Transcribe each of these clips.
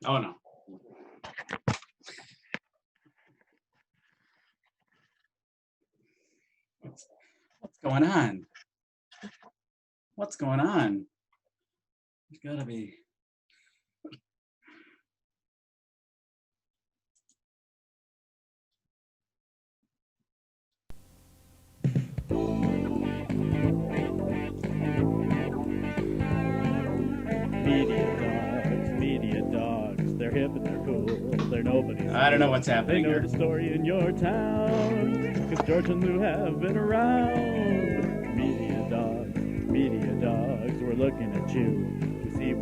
Oh no. What's going on? What's going on? There's gotta be. Mediadawgs, they're hip and they're cool, they're nobody. I don't know what's happening They know here. the story in your town, cause George and Lou have been around. Mediadawgs, we're looking at you.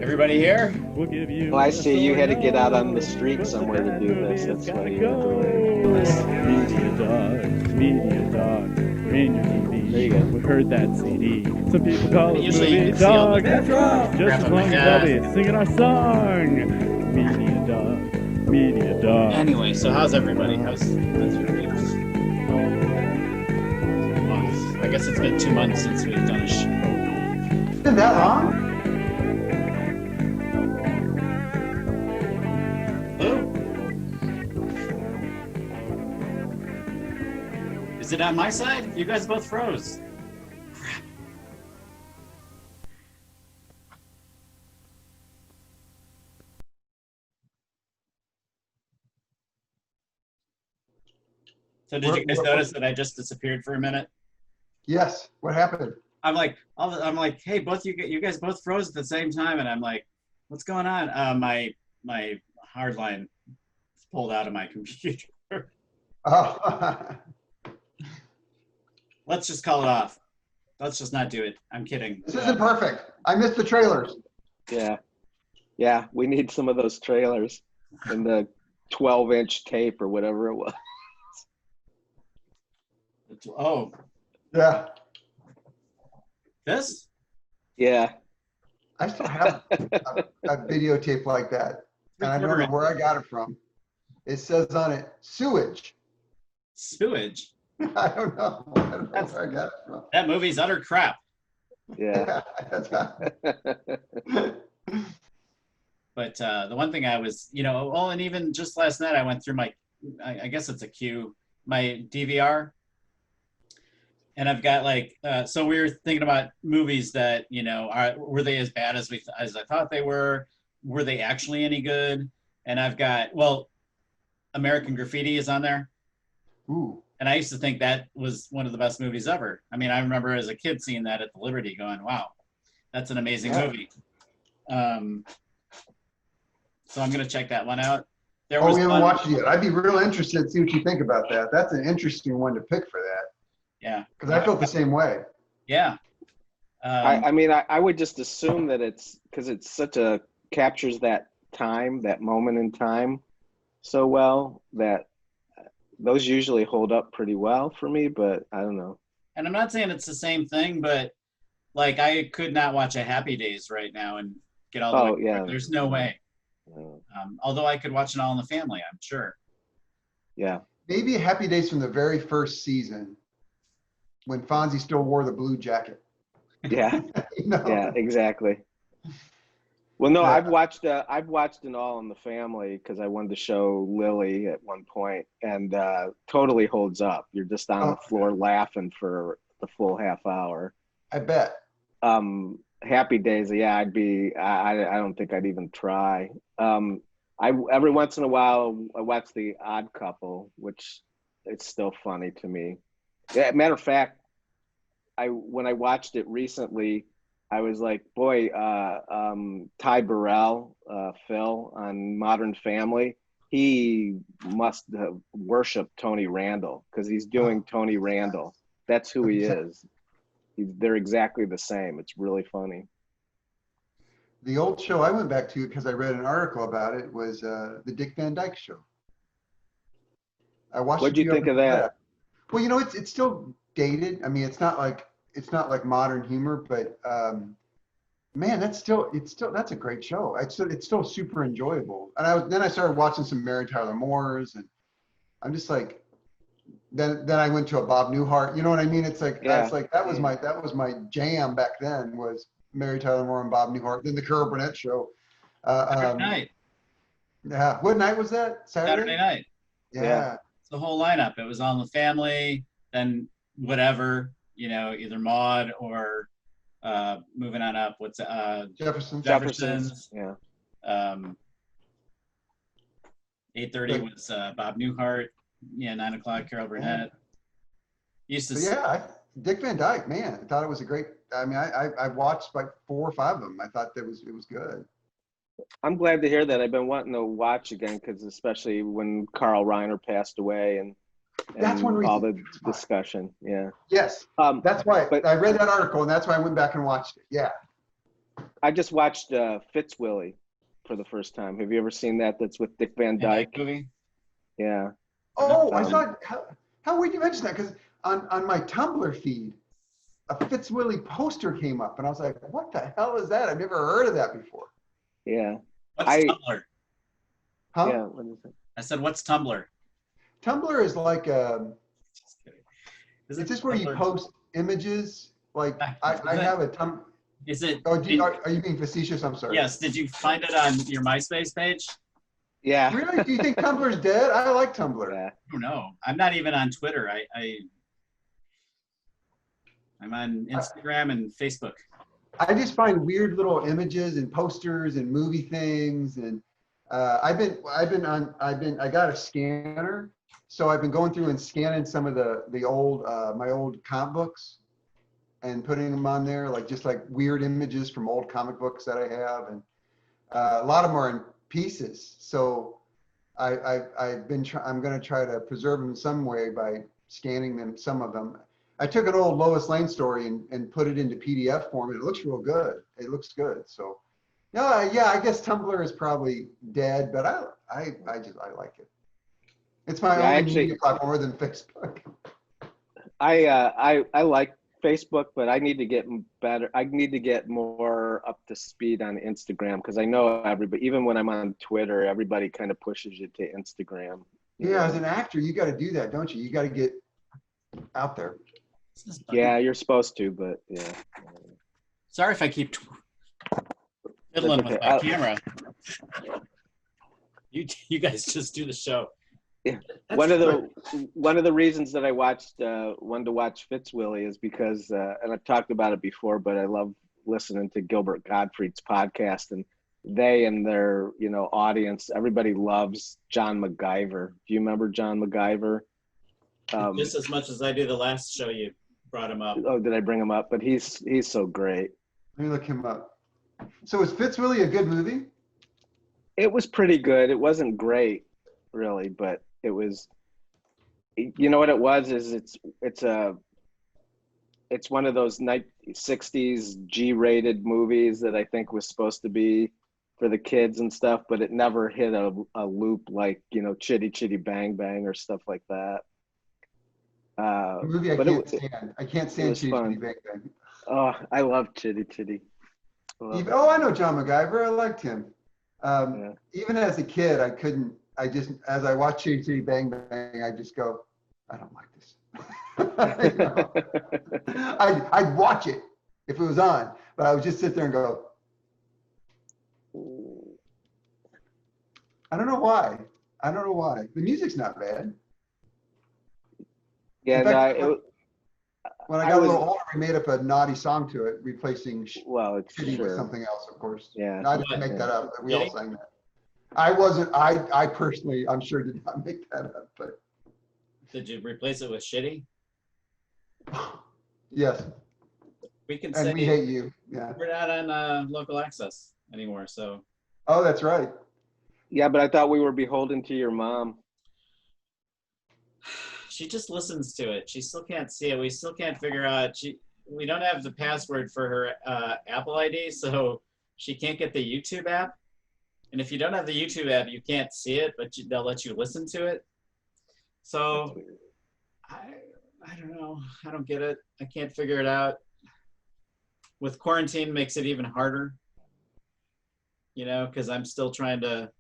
Everybody here? We'll give you. Well, I see you had to get out on the street somewhere to do this. That's why you had to learn. Mediadawgs, we're in your TV. There you go. We heard that CD. Some people call it Usually you movie can see all the dog. crap Just as on long the as they'll be singing our song. Mediadawgs. Anyway, so how's everybody? How's your week? I guess it's been 2 months since we've done a show. Been that long? Is it on my side? You guys both froze. Crap. So did you guys notice that I just disappeared for a minute? Yes. What happened? I'm like, hey, both you guys both froze at the same time, and I'm like, what's going on? My hard line pulled out of my computer. Oh. Let's just call it off. Let's just not do it. I'm kidding. This isn't perfect. I missed the trailers. Yeah. Yeah, we need some of those trailers and the 12-inch tape or whatever it was. Oh, Yeah. this? Yeah. I still have a videotape like that. And I don't know where I got it from. It says on it, sewage. Sewage? I don't know. I don't know where I got it from. That movie's utter crap. Yeah. But the one thing I was, and even just last night I went through I guess it's a queue, my DVR. And I've got so we were thinking about movies that, were they as bad as as I thought they were? Were they actually any good? And I've got, American Graffiti is on there. Ooh. And I used to think that was one of the best movies ever. I mean, I remember as a kid seeing that at the Liberty going, wow, that's an amazing movie. So I'm going to check that one out. We haven't watched it yet. I'd be real interested to see what you think about that. That's an interesting one to pick for that. Yeah. Because I felt the same way. Yeah. I mean, I would just assume that it's because it's captures that time, that moment in time so well that those usually hold up pretty well for me, but I don't know. And I'm not saying it's the same thing, but I could not watch a Happy Days right now and get all the way. Yeah. There's no way. Although I could watch it All in the Family, I'm sure. Yeah. Maybe Happy Days from the very first season when Fonzie still wore the blue jacket. Yeah. Yeah, exactly. Well, no, I've watched an All in the Family because I wanted to show Lily at one point, and totally holds up. You're just on the floor laughing for the full half hour. I bet. Happy Days, yeah, I don't think I'd even try. Every once in a while I watch The Odd Couple, which it's still funny to me. Yeah, matter of fact, when I watched it recently, I was like, boy, Ty Burrell, Phil on Modern Family, he must have worshipped Tony Randall because he's doing Tony Randall. That's who he is. They're exactly the same. It's really funny. The old show I went back to because I read an article about it was the Dick Van Dyke Show. I watched. What'd you think of that? Well, it's still dated. I mean, it's not like modern humor, but man, that's a great show. It's still super enjoyable. And then I started watching some Mary Tyler Moore's, and I'm just like, then I went to a Bob Newhart. You know what I mean? It's like that was my jam back then was Mary Tyler Moore and Bob Newhart. Then the Carol Burnett Show. Every night. Yeah. What night was that? Saturday Saturday? night. Yeah. It's the whole lineup. It was All in the Family, then whatever, either Maud or moving on up. What's Jefferson. Jefferson's. Yeah. Um, 8:30 But, was Bob Newhart. Yeah, 9 o'clock Carol Burnett. Used to. but yeah, Dick Van Dyke, man, I thought it was a great. I mean, I watched like 4 or 5 of them. I thought it was good. I'm glad to hear that. I've been wanting to watch again because especially when Carl Reiner passed away and That's one all reason. the discussion. Yeah. Yes, that's why but I read that article, and that's why I went back and watched it. Yeah. I just watched Fitzwilly for the first time. Have you ever seen that? That's with Dick Van Dyke. Movie. Yeah. Oh, I saw it. How would you mention that? Because on my Tumblr feed, a Fitzwilly poster came up, and I was like, "What the hell is that? I've never heard of that before." Yeah. What's Tumblr? Huh? Yeah. What is it? I said, what's Tumblr? Tumblr is like Just kidding. it's just where you Tumblr? post images. Like I have a Tumblr. Is it? Oh, are you being facetious? I'm sorry. Yes. Did you find it on your MySpace page? Yeah. Really? Do you think Tumblr's dead? I like Tumblr. Yeah. I don't know. I'm not even on Twitter. I'm on Instagram and Facebook. I just find weird little images and posters and movie things, and I got a scanner, so I've been going through and scanning some of the old my old comic books and putting them on there, like just like weird images from old comic books that I have, and a lot of them are in pieces. So I'm going to try to preserve them in some way by scanning them. Some of them. I took an old Lois Lane story and put it into PDF form, and it looks real good. It looks good. So, no, yeah, I guess Tumblr is probably dead, but I like it. It's my only media platform more than Facebook. I like Facebook, but I need to get better. I need to get more up to speed on Instagram because I know everybody, even when I'm on Twitter, everybody kind of pushes you to Instagram. Yeah, as an actor, you got to do that, don't you? You got to get out there. Yeah, you're supposed to, but yeah. Sorry if I keep fiddling with my camera. You guys just do the show. Yeah. One of the reasons that I wanted to watch Fitzwilly is because, and I've talked about it before, but I love listening to Gilbert Gottfried's podcast, and they and their audience, everybody loves John MacGyver. Do you remember John MacGyver? Just as much as I do the last show you brought him up. Oh, did I bring him up? But he's so great. Let me look him up. So is Fitzwilly a good movie? It was pretty good. It wasn't great, really, but it was. You know what it was? Is it's one of those 60s G-rated movies that I think was supposed to be for the kids and stuff, but it never hit a loop like Chitty Chitty Bang Bang or stuff like that. A movie I can't stand. I can't stand Chitty Chitty Bang Bang. Oh, I love Chitty Chitty. I know John MacGyver. I liked him. Even as a kid, I couldn't. As I watch Chitty Chitty Bang Bang, I just go, I don't like this. I'd watch it if it was on, but I would just sit there and go, I don't know why. The music's not bad. Yeah, fact, when I got a little older, we made up a naughty song to it, replacing Shitty with something else, of course. Yeah. I didn't make that up, but we all sang that. I personally, I'm sure did not make that up, but. Did you replace it with Shitty? Yes. We can and say we hate you. Yeah. We're not on local access anymore, so. Oh, that's right. Yeah, but I thought we were beholden to your mom. She just listens to it. She still can't see it. We still can't figure out. We don't have the password for her Apple ID, so she can't get the YouTube app. And if you don't have the YouTube app, you can't see it, but they'll let you listen to it. So I don't know. I don't get it. I can't figure it out. With quarantine, makes it even harder. Because I'm still trying to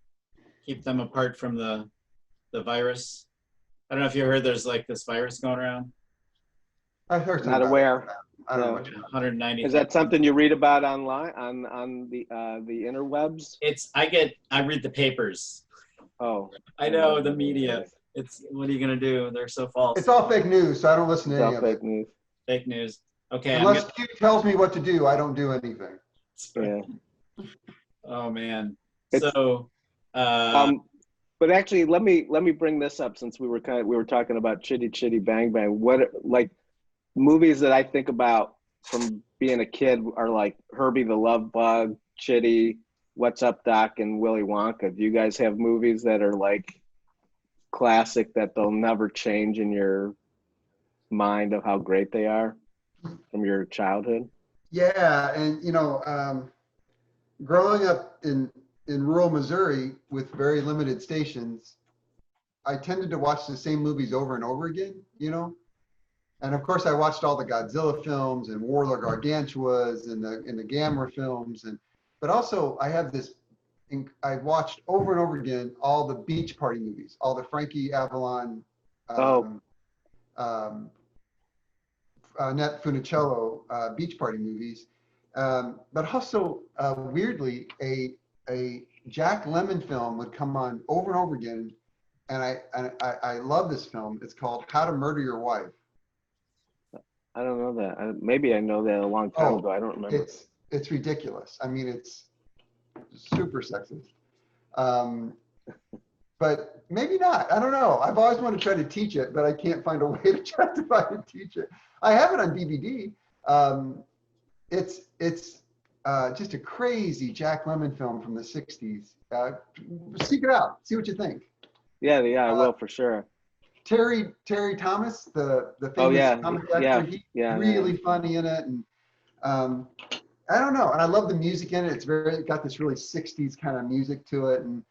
keep them apart from the virus. I don't know if you heard there's like this virus going around. I heard. Not aware. I don't know. 190. Is that something you read about online on the interwebs? I read the papers. Oh, I know the media. It's what are you gonna do? They're so It's false. all fake news, so I don't listen It's to all any of it. fake news. Fake news. Okay, I'm Unless Q tells me what to do, I don't do anything. Yeah. Oh man. It's So, uh, but actually, let me bring this up since we were talking about Chitty Chitty Bang Bang. What like movies that I think about from being a kid are like Herbie the Love Bug, Chitty, What's Up Doc, and Willy Wonka. Do you guys have movies that are like classic that they'll never change in your mind of how great they are from your childhood? Yeah, and growing up in rural Missouri with very limited stations, I tended to watch the same movies over and over again, And of course, I watched all the Godzilla films and War of the Gargantuas and the Gamera films, but also I have this. I watched over and over again all the Beach Party movies, all the Frankie Avalon, Oh, Annette Funicello Beach Party movies, but also weirdly a Jack Lemmon film would come on over and over again, and I love this film. It's called How to Murder Your Wife. I don't know that. Maybe I know that a long time ago. I don't remember. It's ridiculous. I mean, it's super sexist. But maybe not. I don't know. I've always wanted to try to teach it, but I can't find a way to justify to teach it. I have it on DVD. It's just a crazy Jack Lemmon film from the 60s. Seek it out. See what you think. Yeah, I will for sure. Terry Thomas, the famous comic actor, he's really funny in it, and I don't know, and I love the music in it. It's got this really 60s kind of music to it, and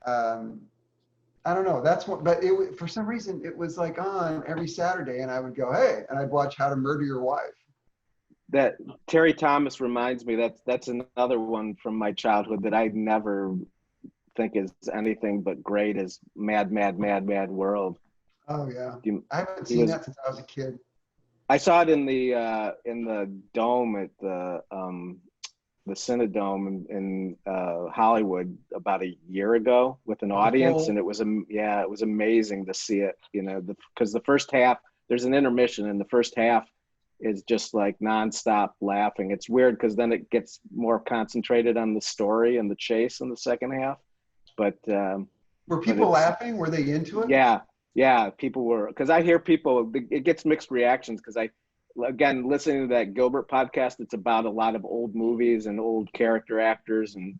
I don't know. That's what, but for some reason it was like on every Saturday, and I would go, hey, and I'd watch How to Murder Your Wife. That Terry Thomas reminds me that's another one from my childhood that I never think is anything but great. Is Mad World. Oh yeah, I haven't seen that since I was a kid. I saw it in the dome at the Cinedome in Hollywood about a year ago with an audience, and it was amazing to see it. Because the first half, there's an intermission, and the first half is just like nonstop laughing. It's weird because then it gets more concentrated on the story and the chase in the second half. But were people laughing? Were they into it? Yeah, people were, because I hear people, it gets mixed reactions because again, listening to that Gilbert podcast, it's about a lot of old movies and old character actors and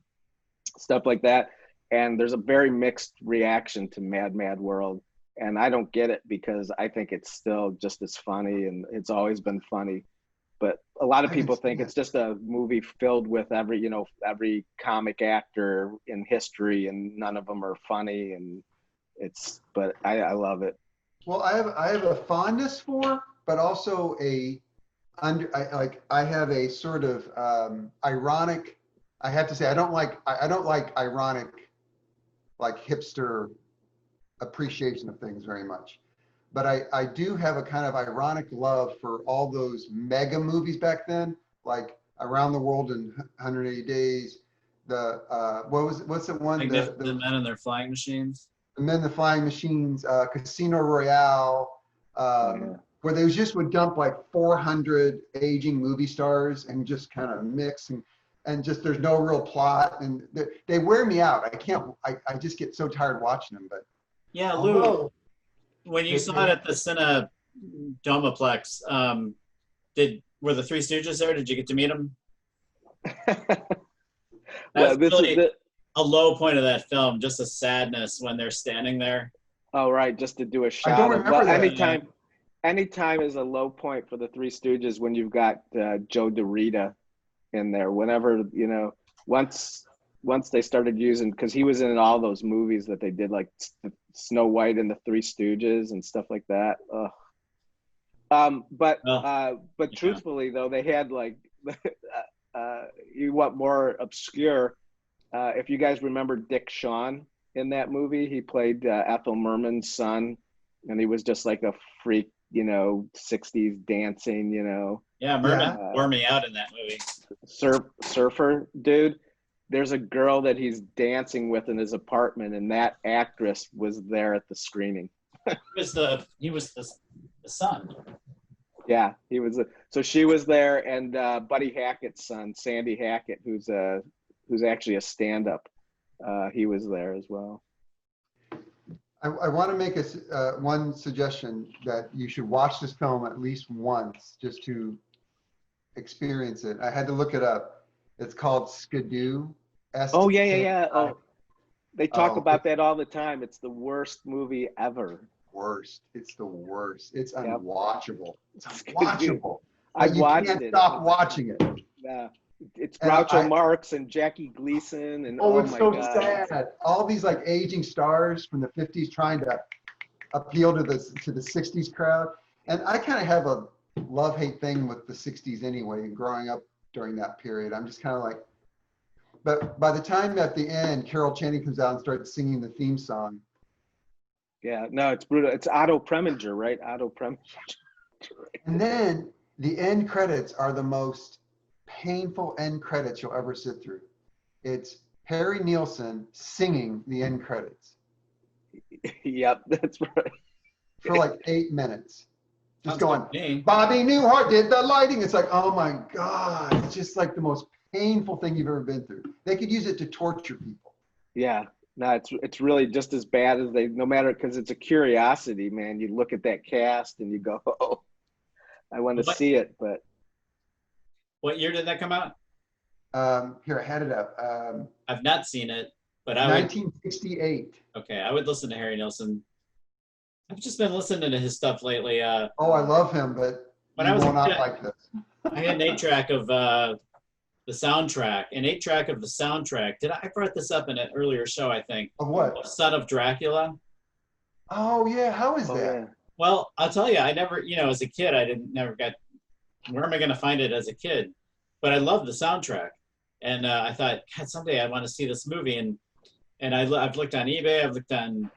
stuff like that. And there's a very mixed reaction to Mad World. And I don't get it because I think it's still just as funny and it's always been funny. But a lot of people think it's just a movie filled with every comic actor in history and none of them are funny. But I love it. Well, I have a fondness for, but also I have a sort of ironic. I have to say I don't like ironic, like hipster appreciation of things very much. But I do have a kind of ironic love for all those mega movies back then, like Around the World in 180 Days. What's the one? The Men and Their Flying Machines. The Men, the Flying Machines, Casino Royale, where they just would dump like 400 aging movie stars and just kind of mix and just there's no real plot and they wear me out. I just get so tired watching them. But yeah, Lou, when you saw it at the Cine Domaplex, were the Three Stooges there? Did you get to meet them? That's really a low point of that film, just a sadness when they're standing there. Oh, right, just to do a shot. I don't remember that. Anytime is a low point for the Three Stooges when you've got Joe DeRita in there. Whenever, once they started using, because he was in all those movies that they did, like Snow White and the Three Stooges and stuff like that. But truthfully though, they had like you want more obscure. If you guys remember Dick Shawn in that movie, he played Ethel Merman's son, and he was just like a freak, 60s dancing, Yeah, Merman wore me out in that movie. Surfer dude. there's a girl that he's dancing with in his apartment, and that actress was there at the screening. He was the son. Yeah, he was. So she was there, and Buddy Hackett's son, Sandy Hackett, who's actually a stand-up, he was there as well. I want to make one suggestion that you should watch this film at least once just to experience it. I had to look it up. It's called Skidoo. Oh yeah. Oh, they talk Oh, about that all the time. It's the worst movie ever. Worst. It's the worst. It's Yep. unwatchable. It's Skidoo. unwatchable. I You watched can't it. stop watching it. Yeah. It's And Groucho Marx and Jackie Gleason and Oh, oh it's my so God. sad. All these like aging stars from the 50s trying to appeal to the 60s crowd. And I kind of have a love-hate thing with the 60s anyway, growing up during that period. I'm just kind of like, but by the time at the end, Carol Channing comes out and starts singing the theme song. Yeah, no, it's brutal. It's Otto Preminger, right? Otto Preminger. And then the end credits are the most painful end credits you'll ever sit through. It's Harry Nilsson singing the end credits Yep, that's right. for like 8 minutes. Just Sounds going, good to me. Bobby Newhart did the lighting. It's like, oh my God. It's just like the most painful thing you've ever been through. They could use it to torture people. Yeah, no, it's really just as bad as no matter, because it's a curiosity, man. You look at that cast and you go, oh, I want to What- see it, but What year did that come out? Here, I had it up. I've not seen it, but I would. 1968. Okay, I would listen to Harry Nilsson. I've just been listening to his stuff lately. Oh, I love him, but When you I was a will not kid- like this. I had an 8-track of the soundtrack. An 8-track of the soundtrack. I brought this up in an earlier show, I think. Of what? Son of Dracula. Oh yeah, how is oh, that? yeah. Well, I'll tell you, I never, as a kid, never got. Where am I going to find it as a kid? But I love the soundtrack, and I thought, God, someday I want to see this movie. And I've looked on eBay, I've looked on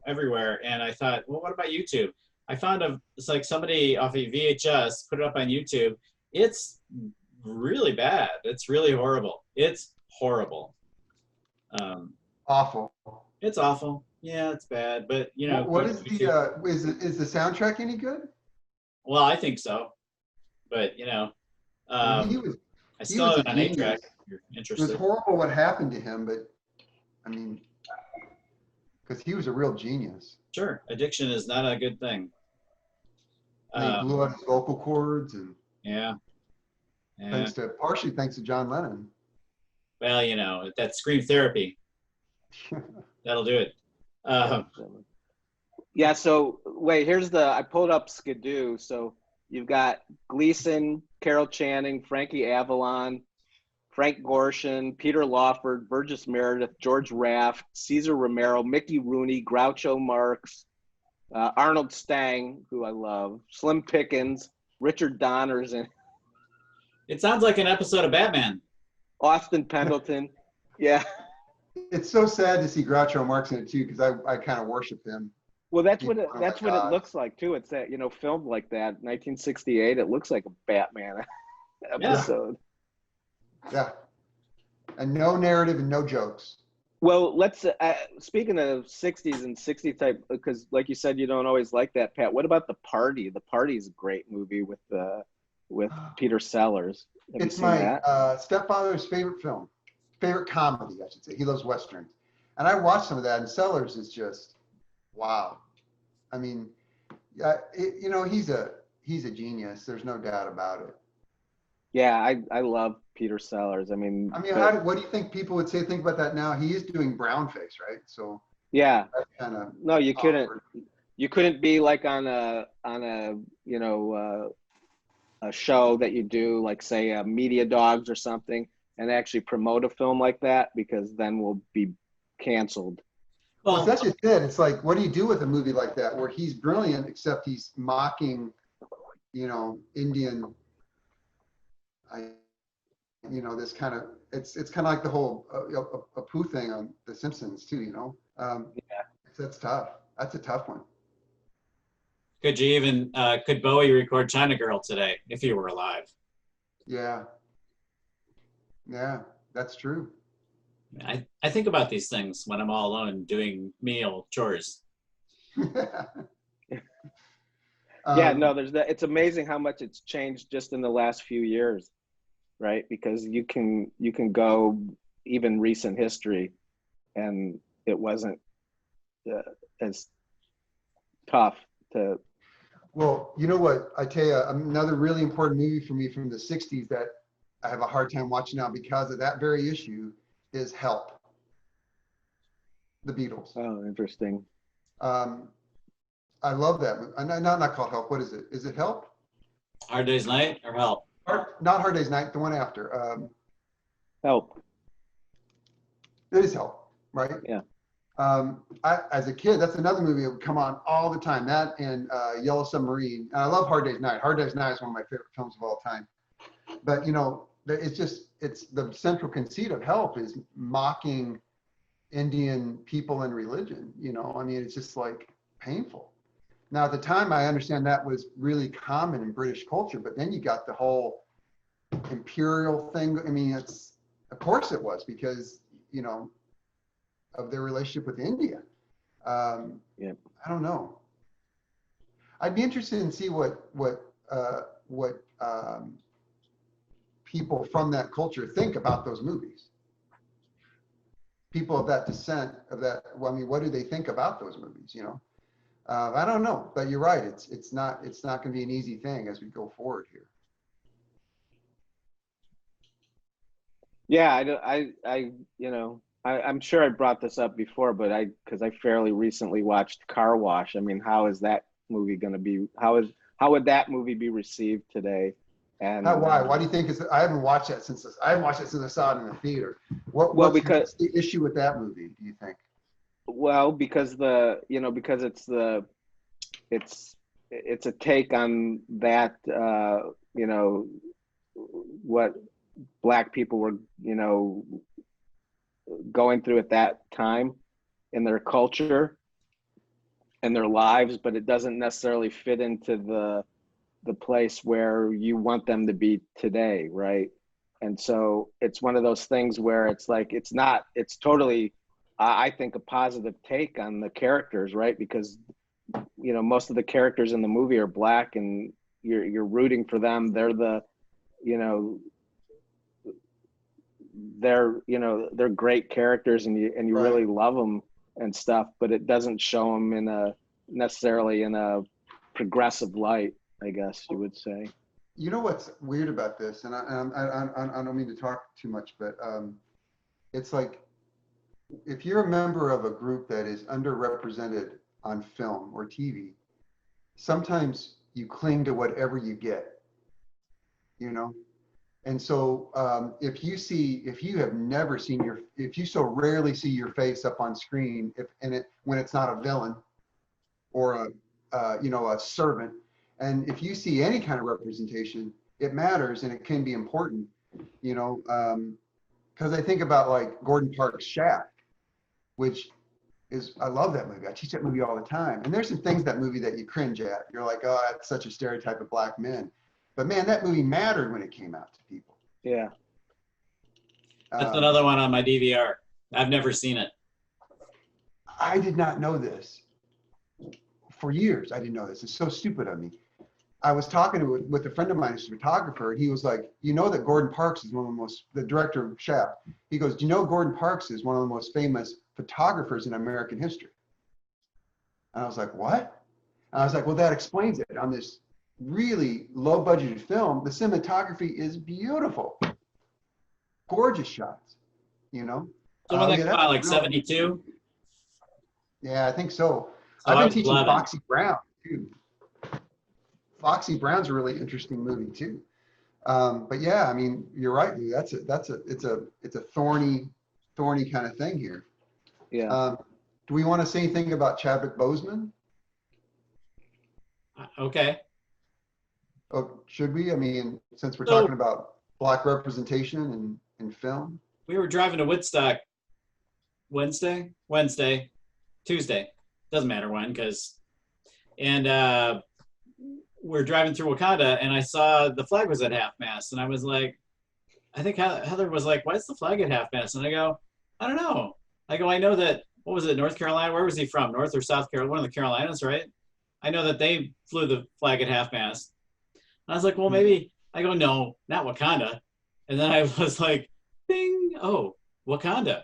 everywhere, and I thought, well, what about YouTube? I found it's like somebody off a VHS put it up on YouTube. It's really bad. It's really horrible. It's horrible. Awful. It's awful. Yeah, it's bad, but What is the is the soundtrack any good? Well, I think so, but He was I still was have it a on 8-track. genius. If you're It was interested. horrible what happened to him, but I mean, because he was a real genius. Sure, addiction is not a good thing. And he blew out his vocal cords, and Yeah. Yeah. partially thanks to John Lennon. Well, that scream therapy, that'll do it. Yeah, so wait, I pulled up Skidoo. So you've got Gleason, Carol Channing, Frankie Avalon, Frank Gorshin, Peter Lawford, Burgess Meredith, George Raft, Cesar Romero, Mickey Rooney, Groucho Marx, Arnold Stang, who I love, Slim Pickens, Richard Donner's in It sounds like an episode of Batman. Austin Pendleton. Yeah. It's so sad to see Groucho Marx in it too, because I kind of worship him. Well, that's Oh what my it God. looks like too. It's that, filmed like that, 1968. It looks like a Batman episode. Yeah, and no narrative and no jokes. Well, let's speaking of 60s and 60 type, because like you said, you don't always like that, Pat. What about The Party? The Party is a great movie with Peter Sellers. Have It's you seen my that? stepfather's favorite comedy, I should say. He loves westerns, and I watched some of that. And Sellers is just wow. I mean, yeah, he's a genius. There's no doubt about it. Yeah, I love Peter Sellers. I mean, what do you think people would think about that now? He is doing brownface, right? So yeah, that's kind of no, you couldn't. awkward. You couldn't be like on a a show that you do, like say Mediadawgs or something, and actually promote a film like that, because then we'll be canceled. Well, that's just it. It's like, what do you do with a movie like that where he's brilliant, except he's mocking, Indian, this kind of, it's kind of like the whole Apu thing on The Simpsons too, Yeah. That's tough. That's a tough one. Could Bowie record China Girl today if he were alive? Yeah. Yeah, that's true. I think about these things when I'm all alone doing meal chores. Yeah, no, Um, there's that. It's amazing how much it's changed just in the last few years, right? Because you can go even recent history, and it wasn't uh, as tough to. well, you know what? I tell you, another really important movie for me from the 60s that I have a hard time watching now because of that very issue is Help, the Beatles. Oh, interesting. Um, I love that movie. Not called Help. What is it? Is it Help? Hard Day's Night or Help? Not Hard Day's Night, the one after. Help. It is Help, right? Yeah. As a kid, that's another movie that would come on all the time. That and Yellow Submarine. And I love Hard Day's Night. Hard Day's Night is one of my favorite films of all time. But you know, it's the central conceit of Help is mocking Indian people and religion. You know, I mean, it's just like painful. Now at the time, I understand that was really common in British culture, but then you got the whole imperial thing. I mean, it's of course it was because you know of their relationship with India. Yeah. I don't know. I'd be interested in see what people from that culture think about those movies. People of that descent, of that. Well, I mean, what do they think about those movies? You know, I don't know. But you're right. It's not going to be an easy thing as we go forward here. Yeah, I'm sure I brought this up before, but because I fairly recently watched Car Wash. I mean, how is that movie going to be? How would that movie be received today? How, And why? Why do you think it's? I haven't watched that since I saw it in the theater. well, What's the issue with that movie? Do you think? because because it's a take on that what black people were going through at that time in their culture and their lives, but it doesn't necessarily fit into the place where you want them to be today, right? And so it's one of those things where it's like it's totally I think a positive take on the characters, right? Because most of the characters in the movie are black and you're rooting for them. They're the you know they're great characters and you Right. really love them and stuff, but it doesn't show them necessarily in a progressive light, I guess you would say. You know what's weird about this, and I don't mean to talk too much, but it's like if you're a member of a group that is underrepresented on film or TV, sometimes you cling to whatever you get, you know? And so if you have never seen if you so rarely see your face up on screen, when it's not a villain or a servant, and if you see any kind of representation, it matters and it can be important, because I think about like Gordon Parks' Shack, which I love that movie. I teach that movie all the time. And there's some things in that movie that you cringe at. You're like, oh, that's such a stereotype of black men. But man, that movie mattered when it came out to people. Yeah. That's another one on my DVR. I've never seen it. I did not know this. For years, I didn't know this. It's so stupid of me. I was talking with a friend of mine who's a photographer, and he was like, you know that Gordon Parks is one of the director of Shaft. He goes, do you know Gordon Parks is one of the most famous photographers in American history? And I was like, what? And I was like, well, that explains it. On this really low budgeted film, the cinematography is beautiful. Gorgeous shots, So when that yeah, came out, like real- 72? Yeah, I think so. So I've I been was teaching 11. Foxy Brown too. Foxy Brown's a really interesting movie too. But yeah, I mean, you're right, Lou. It's a thorny kind of thing here. Yeah. Do we want to say anything about Chadwick Boseman? Okay. Oh, should we? I mean, since we're So- talking about black representation in film. We were driving to Woodstock Wednesday, Tuesday. Doesn't matter when, and we're driving through Wakanda, and I saw the flag was at half mast, and I was like, I think Heather was like, why is the flag at half mast? And I go, I don't know. I go, I know that, what was it, North Carolina? Where was he from? North or South Carolina? One of the Carolinas, right? I know that they flew the flag at half mast. I was like, well, maybe, I go, no, not Wakanda. And then I was like, bing, oh, Wakanda.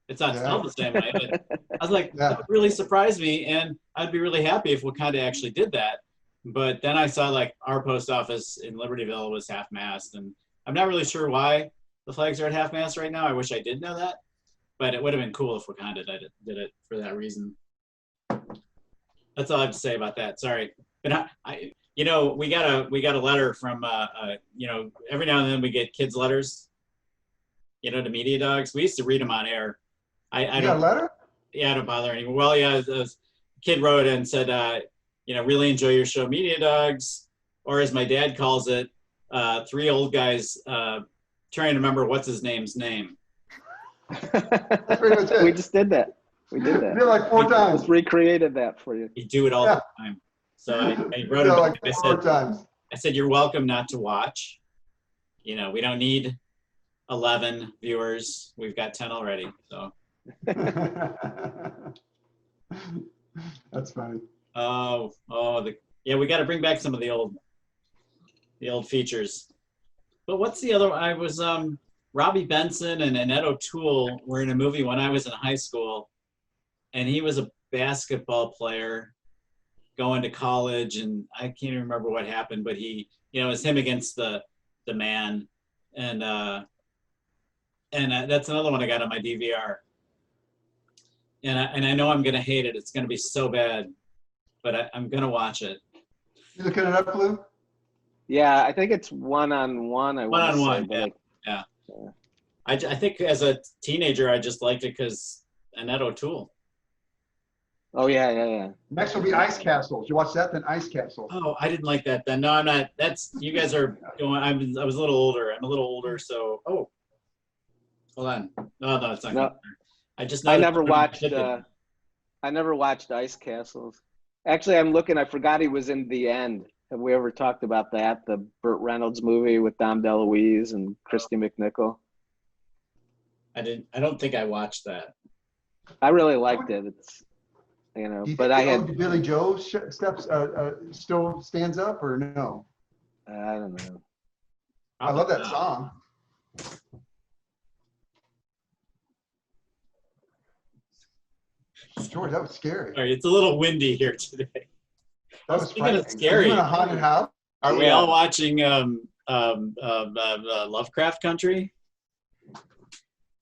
It's not spelled the same way, but I was like, Yeah. that would really surprise me. And I'd be really happy if Wakanda actually did that. But then I saw like our post office in Libertyville was half mast. And I'm not really sure why the flags are at half mast right now. I wish I did know that. But it would have been cool if Wakanda did it for that reason. That's all I have to say about that. Sorry. But you know, we got a letter from, you know, every now and then we get kids' letters, you know, to Mediadawgs. We used to read them on air. I You got a don't, letter? yeah, I don't bother anymore. Well, yeah, the kid wrote and said, you know, really enjoy your show, Mediadawgs, or as my dad calls it, three old guys trying to remember what's his name's name. That's pretty much it. We just did that. We did that. Did it like 4 times. Just recreated that for you. You do it all Yeah. the time. So I wrote Did it him like back. 4 times. I said, you're welcome not to watch. You know, we don't need 11 viewers. We've got 10 already. So. That's funny. Yeah, we got to bring back some of the old features. But what's the other? I was Robbie Benson and Ed O'Toole were in a movie when I was in high school, and he was a basketball player going to college, and I can't even remember what happened, but he, you know, it was him against the man, and that's another one I got on my DVR. And I know I'm gonna hate it. It's gonna be so bad, but I'm gonna watch it. You looking it up, Lou? Yeah, I think it's one-on-one. One-on-one, yeah. Yeah. I think as a teenager, I just liked it because Annette O'Toole. Oh yeah. Next will be Ice Castles. You watch that, then Ice Castles. Oh, I didn't like that then. No, I'm not. That's, you guys are going, I was a little older. I'm a little older, so, oh, hold on. No, it's not. No. I just I noticed never something watched. shifted. I never watched Ice Castles. Actually, I'm looking. I forgot he was in The End. Have we ever talked about that? The Burt Reynolds movie with Dom DeLuise and Christy McNichol. I don't think I watched that. I really liked it. It's, you know, Do you but think I had. Billy Joe steps still stands up or no? I don't know. I love that song. George, that was scary. Sorry, it's a little windy here today. That was Speaking of frightening. scary, Are you in a haunted house? Are we Yeah. all watching Lovecraft Country?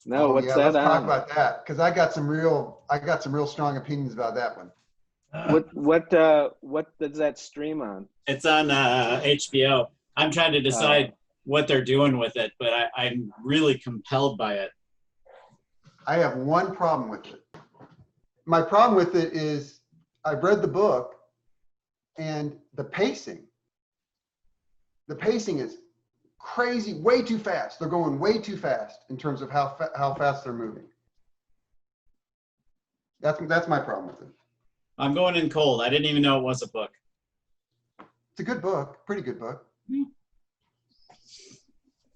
No, Oh, what's yeah, that let's talk on? about that because I got some real strong opinions about that one. What does that stream on? It's on HBO. I'm trying to decide what they're doing with it, but I'm really compelled by it. I have one problem with it. My problem with it is I've read the book and the pacing. The pacing is crazy, way too fast. They're going way too fast in terms of how fast they're moving. That's my problem with it. I'm going in cold. I didn't even know it was a book. It's a good book, pretty good book. Yeah,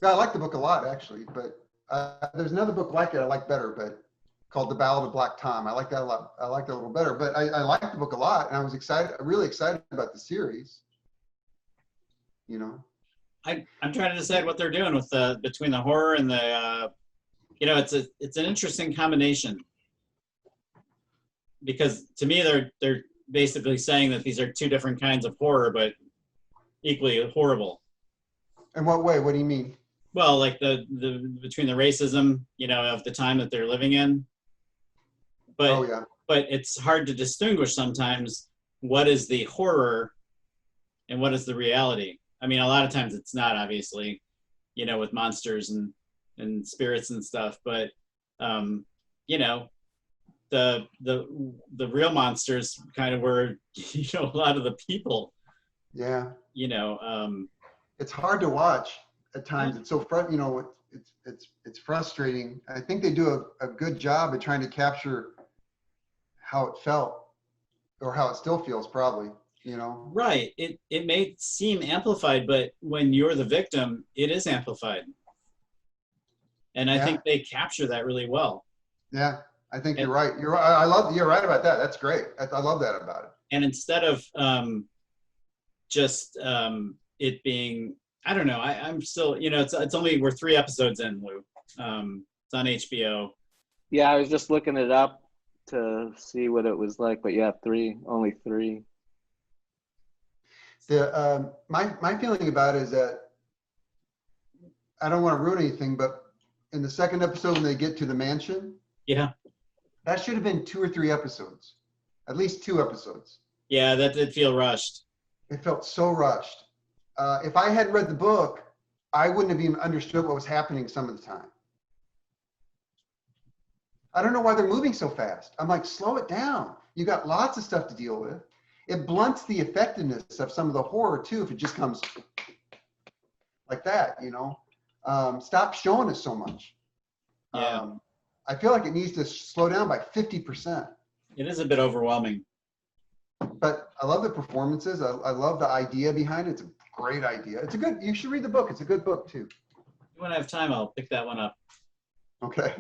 I like the book a lot actually, but there's another book like it I like better, but called The Ballad of Black Tom. I like that a lot. I like that a little better, but I like the book a lot, and I was really excited about the series. You know, I'm trying to decide what they're doing with between the horror and the, you know, it's an interesting combination. Because to me, they're basically saying that these are two different kinds of horror, but equally horrible. in what way? What do you mean? Well, like the between the racism, you know, of the time that they're living in. But Oh yeah, but it's hard to distinguish sometimes what is the horror and what is the reality. I mean, a lot of times it's not, obviously, you know, with monsters and spirits and stuff, but you know, the real monsters kind of were, you know, a lot of the people, yeah. you know. It's hard to watch at times. It's so you know, it's frustrating. I think they do a good job at trying to capture how it felt or how it still feels, probably, you know. Right. It may seem amplified, but when you're the victim, it is amplified. And I think they capture that really well. Yeah, I think And, you're right. You're right. I love, you're right about that. That's great. I love that about it. and instead of just it being, I don't know, I'm still, it's only, we're 3 episodes in, Lou. It's on HBO. Yeah, I was just looking it up to see what it was like, but yeah, only three. My feeling about it is that I don't want to ruin anything, but in the second episode when they get to the mansion, Yeah. that should have been 2 or 3 episodes, at least 2 episodes. Yeah, that did feel rushed. It felt so rushed. If I had read the book, I wouldn't have even understood what was happening some of the time. I don't know why they're moving so fast. I'm like, slow it down. You got lots of stuff to deal with. It blunts the effectiveness of some of the horror too if it just comes like that, Stop showing us so much. Yeah. I feel like it needs to slow down by 50%. It is a bit overwhelming. But I love the performances. I love the idea behind it. It's a great idea. You should read the book. It's a good book too. When I have time, I'll pick that one up. Okay.